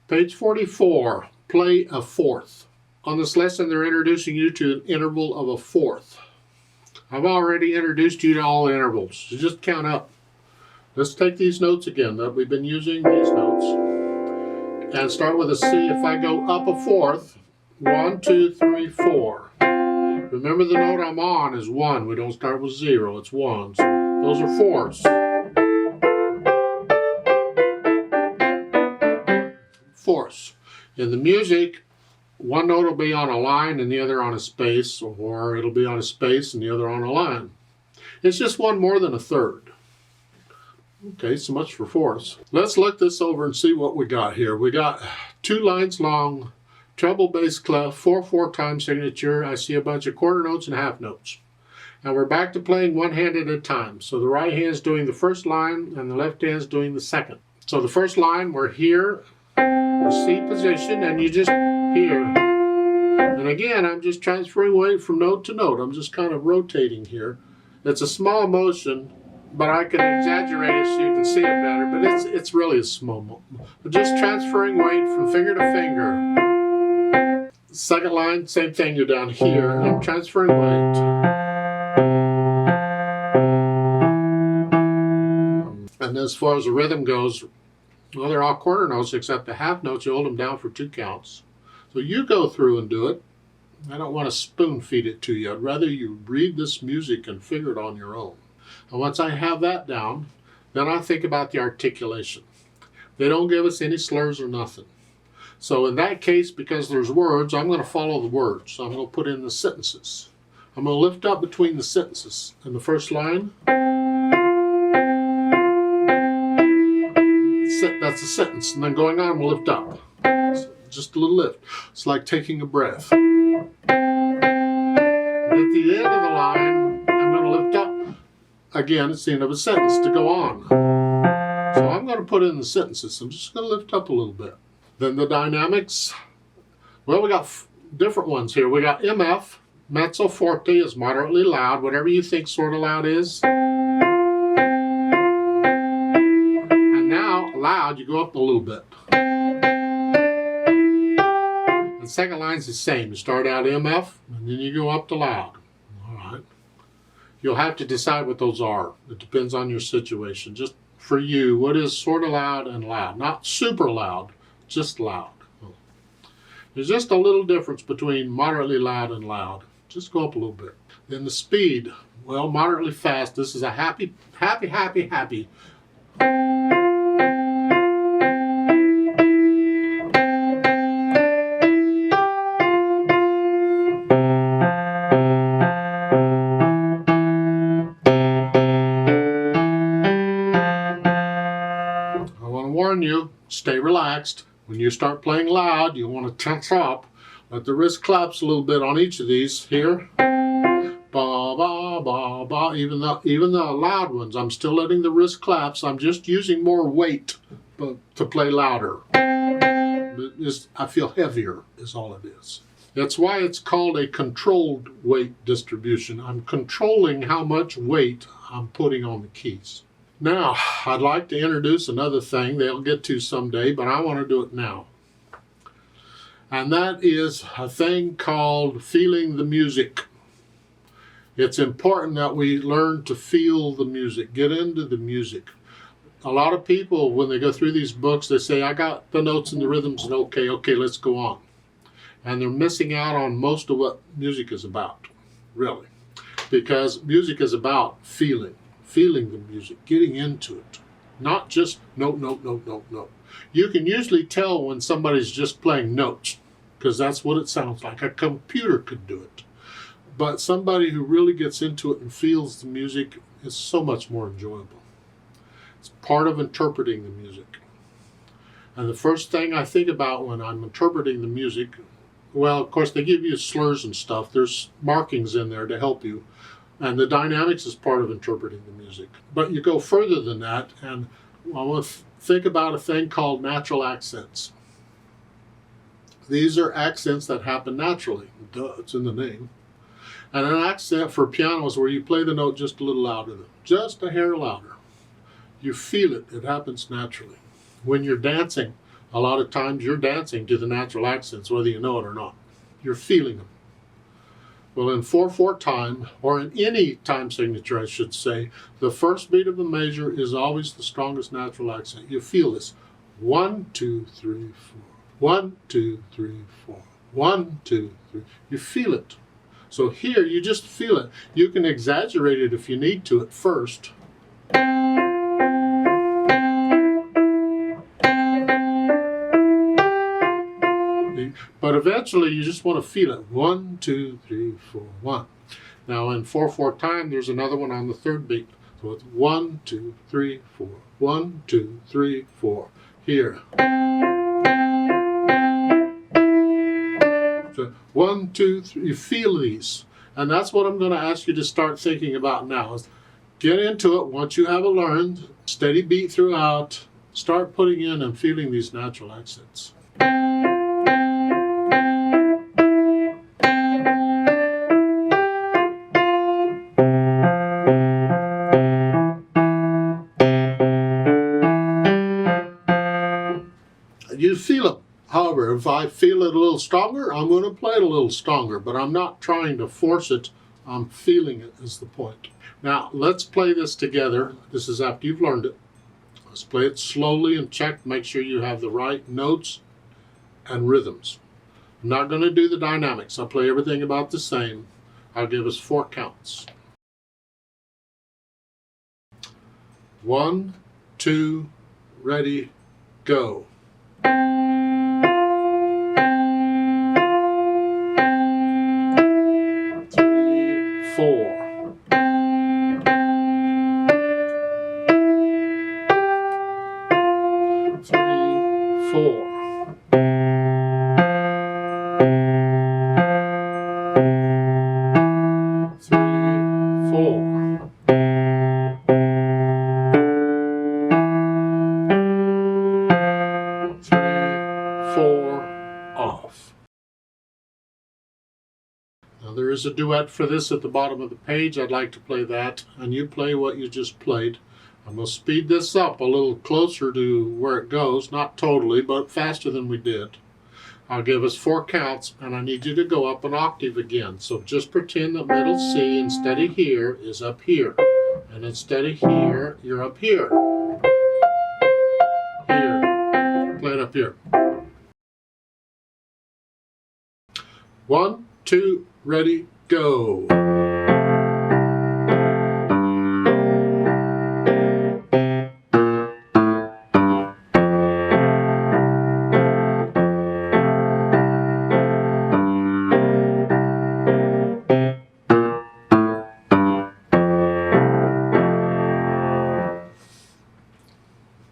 Page 44, play a fourth. On this lesson, they're introducing you to an interval of a fourth. I've already introduced you to all intervals, so just count up. Let's take these notes again that we've been using, these notes, and start with a C. If I go up a fourth, 1, 2, 3, 4. Remember the note I'm on is 1. We don't start with 0, it's 1. So those are fourths. Fourths. In the music, one note will be on a line and the other on a space, or it'll be on a space and the other on a line. It's just one more than a third. Okay, so much for fourths. Let's look this over and see what we got here. We got 2 lines long, treble bass clef, 4/4 time signature. I see a bunch of quarter notes and half notes. And we're back to playing one hand at a time. So the right hand's doing the first line and the left hand's doing the second. So the first line, we're here, C position, and you just here. And again, I'm just transferring weight from note to note. I'm just kind of rotating here. It's a small motion, but I can exaggerate it so you can see it better, but it's really a small motion. Just transferring weight from finger to finger. Second line, same thing, you're down here, and I'm transferring weight. And as far as the rhythm goes, well, they're all quarter notes except the half notes. You hold them down for 2 counts. So you go through and do it. I don't want to spoon feed it to you. I'd rather you read this music and figure it on your own. And once I have that down, then I think about the articulation. They don't give us any slurs or nothing. So in that case, because there's words, I'm going to follow the words. So I'm going to put in the sentences. I'm going to lift up between the sentences. In the first line, that's a sentence, and then going on, we'll lift up. Just a little lift. It's like taking a breath. And at the end of the line, I'm going to lift up. Again, it's the end of a sentence to go on. So I'm going to put in the sentences. I'm just going to lift up a little bit. Then the dynamics. Well, we got different ones here. We got MF, mezzo forte is moderately loud, whatever you think sort of loud is. Now, loud, you go up a little bit. The second line's the same. You start out MF, and then you go up to loud. All right. You'll have to decide what those are. It depends on your situation. Just for you, what is sort of loud and loud? Not super loud, just loud. There's just a little difference between moderately loud and loud. Just go up a little bit. Then the speed, well, moderately fast. This is a happy, happy, happy, happy. You stay relaxed. When you start playing loud, you want to tense up. Let the wrist collapse a little bit on each of these here. Ba ba ba ba. Even the loud ones, I'm still letting the wrist collapse. I'm just using more weight to play louder. I feel heavier is all it is. That's why it's called a controlled weight distribution. I'm controlling how much weight I'm putting on the keys. Now, I'd like to introduce another thing they'll get to someday, but I want to do it now. And that is a thing called feeling the music. It's important that we learn to feel the music, get into the music. A lot of people, when they go through these books, they say, I got the notes and the rhythms, and okay, let's go on. And they're missing out on most of what music is about, really. Because music is about feeling the music, getting into it. Not just note, note, note, note, note. You can usually tell when somebody's just playing notes, because that's what it sounds like. A computer could do it. But somebody who really gets into it and feels the music is so much more enjoyable. It's part of interpreting the music. And the first thing I think about when I'm interpreting the music, well, of course, they give you slurs and stuff. There's markings in there to help you. And the dynamics is part of interpreting the music. But you go further than that, and I want to think about a thing called natural accents. These are accents that happen naturally. Duh, it's in the name. And an accent for piano is where you play the note just a little louder, just a hair louder. You feel it. It happens naturally. When you're dancing, A lot of times you're dancing to the natural accents, whether you know it or not. You're feeling them. Well, in 4/4 time, or in any time signature, I should say, the first beat of the measure is always the strongest natural accent. You feel this. 1, 2, 3, 4. 1, 2, 3, 4. 1, 2, 3. You feel it. So here, you just feel it. You can exaggerate it if you need to at first. But eventually, you just want to feel it. 1, 2, 3, 4, 1. Now, in 4/4 time, there's another one on the third beat. So it's 1, 2, 3, 4. 1, 2, 3, 4. Here. So 1, 2, 3. You feel these. And that's what I'm going to ask you to start thinking about now. Is get into it once you have it learned. Steady beat throughout. Start putting in and feeling these natural accents. You feel it. However, if I feel it a little stronger, I'm going to play it a little stronger, but I'm not trying to force it. I'm feeling it is the point. Now, let's play this together. This is after you've learned it. Let's play it slowly and check, make sure you have the right notes and rhythms. I'm not going to do the dynamics. I'll play everything about the same. I'll give us 4 counts. 1, 2, ready, go. 4. 3, 4. 3, 4. 3, 4, off. Now there is a duet for this at the bottom of the page. I'd like to play that, and you play what you just played. I'm going to speed this up a little closer to where it goes, not totally, but faster than we did. I'll give us 4 counts, and I need you to go up an octave again. So just pretend that middle C instead of here is up here. And instead of here, you're up here. Here. Play it up here. 1, 2, ready, go.